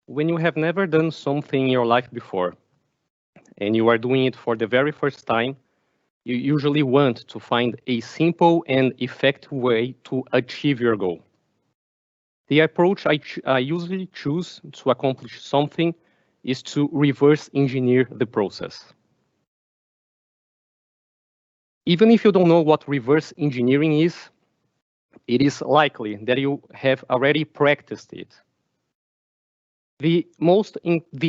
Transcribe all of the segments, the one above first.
When you have never done something in your life before and you are doing it for the very first time, you usually want to find a simple and effective way to achieve your goal. The approach I usually choose to accomplish something is to reverse engineer the process. Even if you don't know what reverse engineering is, it is likely that you have already practiced it. The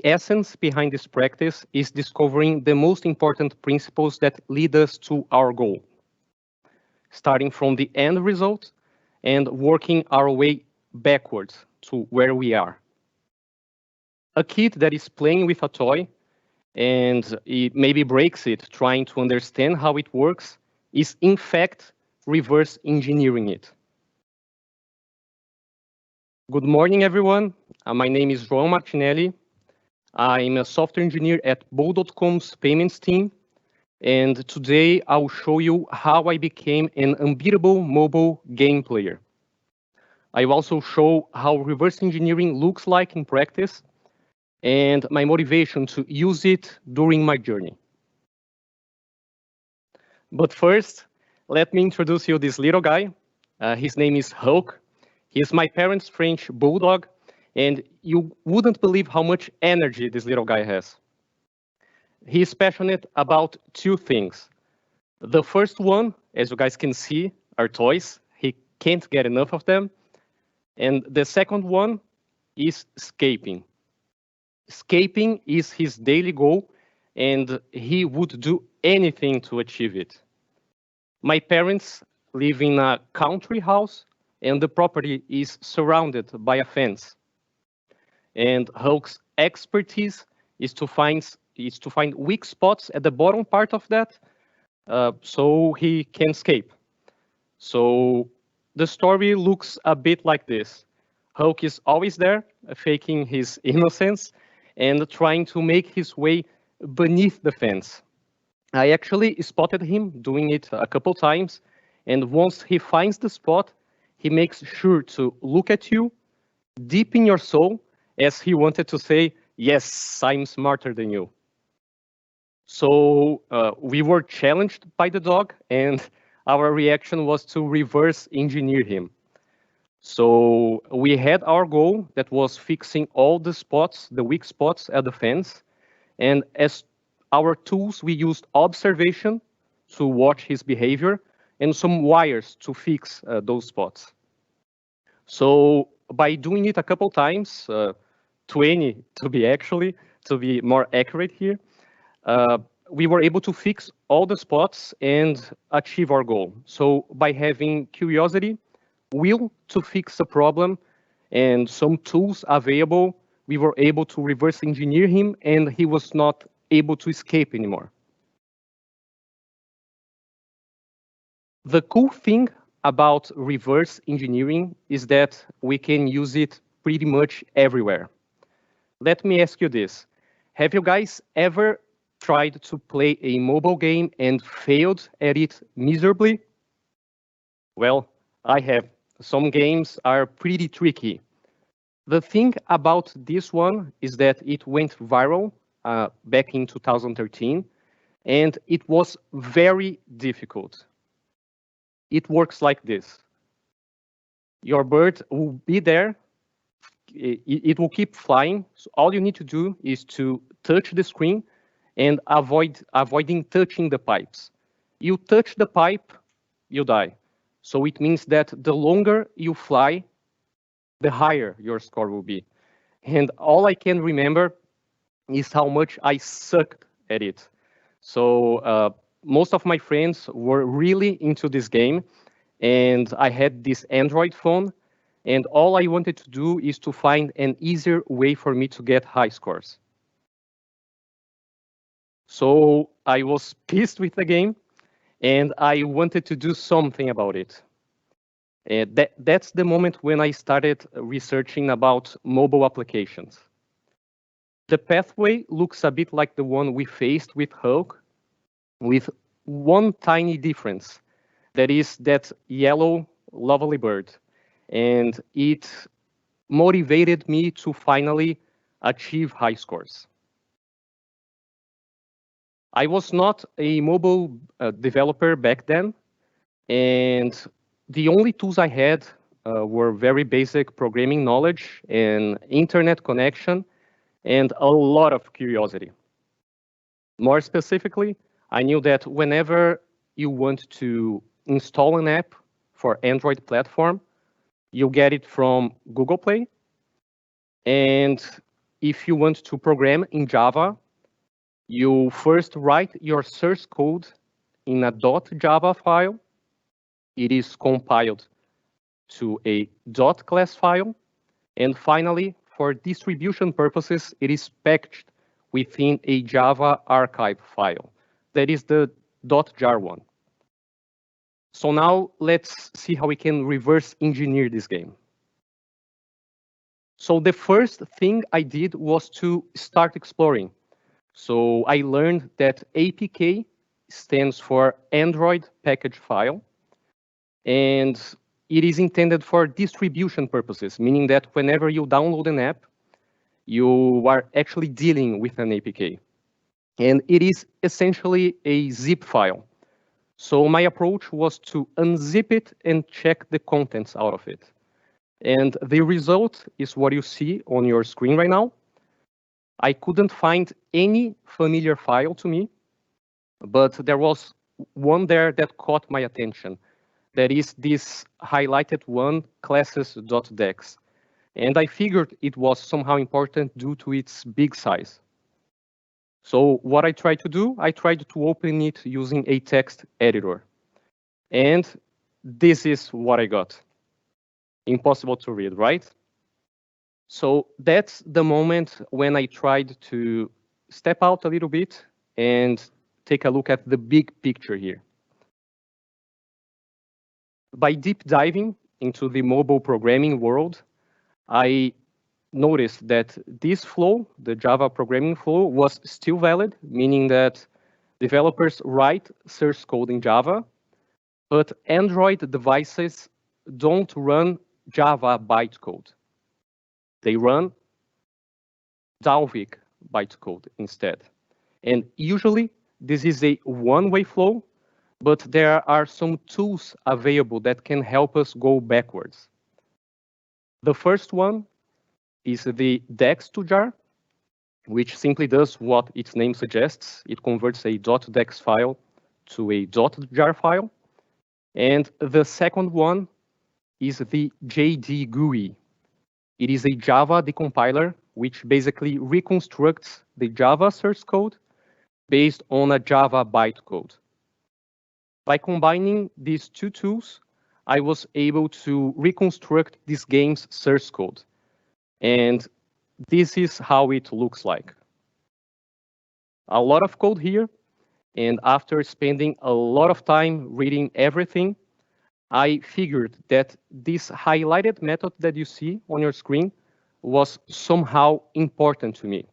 essence behind this practice is discovering the most important principles that lead us to our goal, starting from the end result and working our way backwards to where we are. A kid that is playing with a toy and it maybe breaks it trying to understand how it works is in fact reverse engineering it. Good morning, everyone. My name is João Martinelli. I'm a software engineer at Bowl.com's payments team, and today I'll show you how I became an unbeatable mobile game player. I will also show how reverse engineering looks like in practice and my motivation to use it during my journey. But first, let me introduce you this little guy. His name is Hulk. He is my parents' French bulldog, and you wouldn't believe how much energy this little guy has. He is passionate about two things. The first one, as you guys can see, are toys. He can't get enough of them. And the second one is escaping. Escaping is his daily goal, and he would do anything to achieve it. My parents live in a country house, and the property is surrounded by a fence. And Hulk's expertise is to find weak spots at the bottom part of that, so he can escape. So the story looks a bit like this. Hulk is always there, faking his innocence and trying to make his way beneath the fence. I actually spotted him doing it a couple times, and once he finds the spot, he makes sure to look at you deep in your soul as he wanted to say, yes, I'm smarter than you. So we were challenged by the dog, and our reaction was to reverse engineer him. So we had our goal that was fixing all the spots, the weak spots at the fence. And as our tools, we used observation to watch his behavior and some wires to fix those spots. So by doing it a couple times, 20 to be more accurate here, we were able to fix all the spots and achieve our goal. So by having curiosity, will to fix a problem, and some tools available, we were able to reverse engineer him, and he was not able to escape anymore. The cool thing about reverse engineering is that we can use it pretty much everywhere. Let me ask you this. Have you guys ever tried to play a mobile game and failed at it miserably? Well, I have. Some games are pretty tricky. The thing about this one is that it went viral back in 2013, and it was very difficult. It works like this. Your bird will be there. It will keep flying. So all you need to do is to touch the screen and avoiding touching the pipes. You touch the pipe, you die. So it means that the longer you fly, the higher your score will be. And all I can remember is how much I sucked at it. So most of my friends were really into this game, and I had this Android phone, and all I wanted to do is to find an easier way for me to get high scores. So I was pissed with the game, and I wanted to do something about it. And that's the moment when I started researching about mobile applications. The pathway looks a bit like the one we faced with Hulk, with one tiny difference. That is that yellow, lovely bird. And it motivated me to finally achieve high scores. I was not a mobile developer back then, and the only tools I had were very basic programming knowledge and internet connection and a lot of curiosity. More specifically, I knew that whenever you want to install an app for Android platform, you get it from Google Play. And if you want to program in Java, you first write your source code in a .java file. It is compiled to a .class file. And finally, for distribution purposes, it is packaged within a Java archive file. That is the .jar one. So now let's see how we can reverse engineer this game. So the first thing I did was to start exploring. So I learned that APK stands for Android Package File, and it is intended for distribution purposes, meaning that whenever you download an app, you are actually dealing with an APK. And it is essentially a zip file. So my approach was to unzip it and check the contents out of it. And the result is what you see on your screen right now. I couldn't find any familiar file to me, but there was one there that caught my attention. That is this highlighted one, classes.dex. And I figured it was somehow important due to its big size. So what I tried to do, I tried to open it using a text editor. And this is what I got. Impossible to read, right? So that's the moment when I tried to step out a little bit and take a look at the big picture here. By deep diving into the mobile programming world, I noticed that this flow, the Java programming flow, was still valid, meaning that developers write source code in Java, but Android devices don't run Java bytecode. They run Dalvik bytecode instead. And usually this is a one-way flow, but there are some tools available that can help us go backwards. The first one is the dex to jar, which simply does what its name suggests. It converts a .dex file to a .jar file. And the second one is the JD GUI. It is a Java decompiler, which basically reconstructs the Java source code based on a Java bytecode. By combining these two tools, I was able to reconstruct this game's source code. And this is how it looks like. A lot of code here, and after spending a lot of time reading everything, I figured that this highlighted method that you see on your screen was somehow important to me.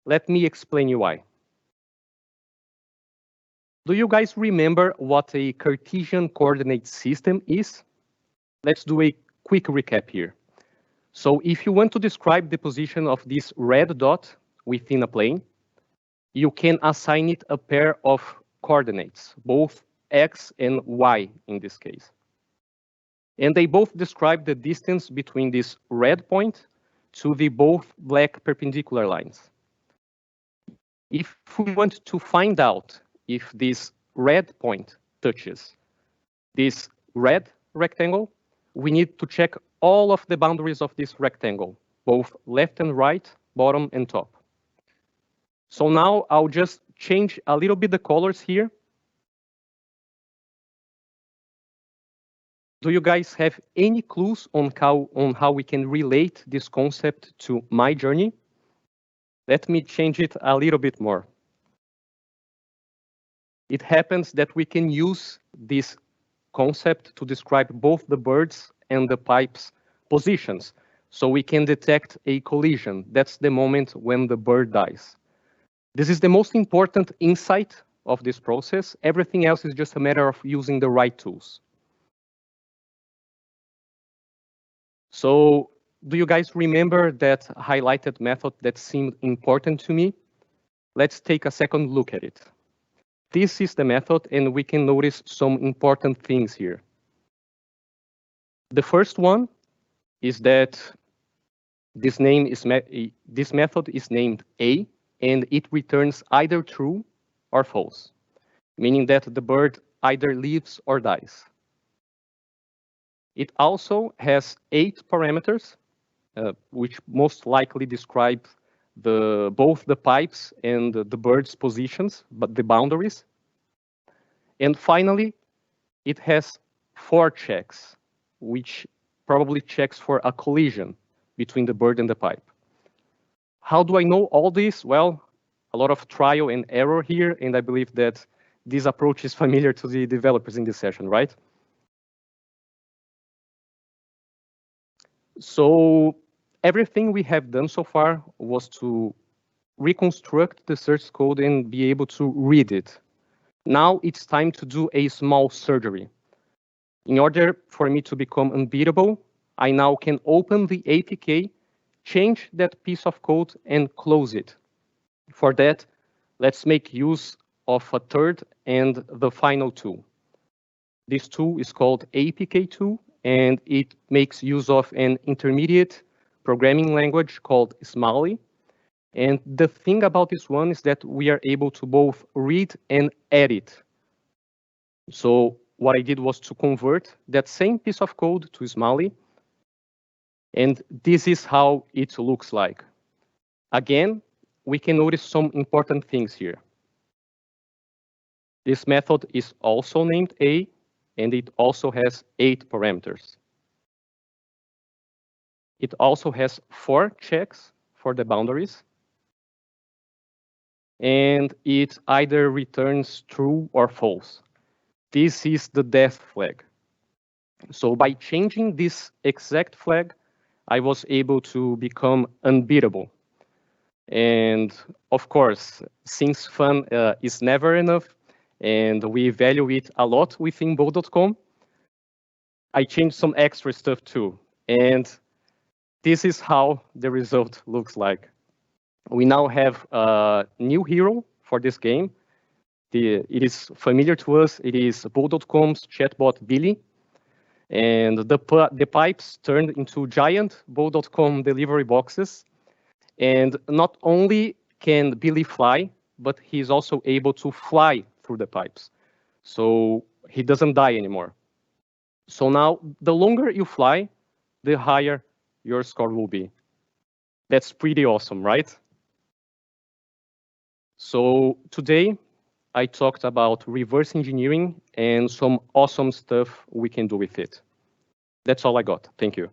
Let me explain you why. Do you guys remember what a Cartesian coordinate system is? Let's do a quick recap here. So if you want to describe the position of this red dot within a plane, you can assign it a pair of coordinates, both x and y in this case. And they both describe the distance between this red point to the both black perpendicular lines. If we want to find out if this red point touches this red rectangle, we need to check all of the boundaries of this rectangle, both left and right, bottom and top. So now I'll just change a little bit the colors here. Do you guys have any clues on how we can relate this concept to my journey? Let me change it a little bit more. It happens that we can use this concept to describe both the birds and the pipe's positions. So we can detect a collision. That's the moment when the bird dies. This is the most important insight of this process. Everything else is just a matter of using the right tools. So do you guys remember that highlighted method that seemed important to me? Let's take a second look at it. This is the method, and we can notice some important things here. The first one is that this method is named A, and it returns either true or false, meaning that the bird either lives or dies. It also has 8 parameters, which most likely describe both the pipes and the bird's positions, but the boundaries. And finally, it has 4 checks, which probably checks for a collision between the bird and the pipe. How do I know all this? Well, a lot of trial and error here, and I believe that this approach is familiar to the developers in this session, right? So everything we have done so far was to reconstruct the source code and be able to read it. Now it's time to do a small surgery. In order for me to become unbeatable, I now can open the APK, change that piece of code, and close it. For that, let's make use of a third and the final tool. This tool is called APK tool, and it makes use of an intermediate programming language called Smalley. And the thing about this one is that we are able to both read and edit. So what I did was to convert that same piece of code to Smalley, and this is how it looks like. Again, we can notice some important things here. This method is also named A, and it also has 8 parameters. It also has 4 checks for the boundaries, and it either returns true or false. This is the death flag. So by changing this exact flag, I was able to become unbeatable. And of course, since fun is never enough, and we value it a lot within Bow.com, I changed some extra stuff too. And this is how the result looks like. We now have a new hero for this game. It is familiar to us. It is Bow.com's chatbot, Billy. And the pipes turned into giant Bow.com delivery boxes. And not only can Billy fly, but he's also able to fly through the pipes. So he doesn't die anymore. So now, the longer you fly, the higher your score will be. That's pretty awesome, right? So today, I talked about reverse engineering and some awesome stuff we can do with it. That's all I got. Thank you.